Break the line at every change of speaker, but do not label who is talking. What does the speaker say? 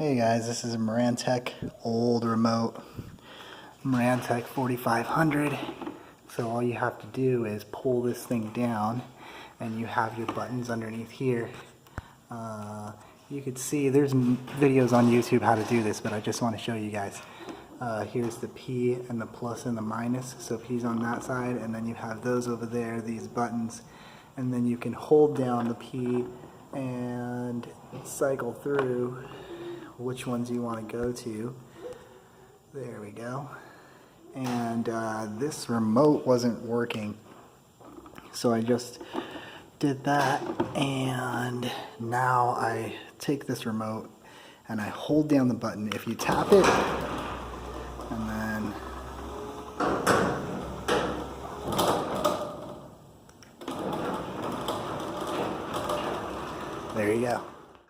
Hey guys, this is a Marantec old remote, Marantec 4500. So all you have to do is pull this thing down and you have your buttons underneath here. You could see there's videos on YouTube how to do this, but I just want to show you guys. Here's the P and the plus and the minus. So P's on that side, and then you have those over there, these buttons, and then you can hold down the P and cycle through which ones you want to go to. There we go. And this remote wasn't working, so I just did that, and now I take this remote and I hold down the button. If you tap it and then there you go.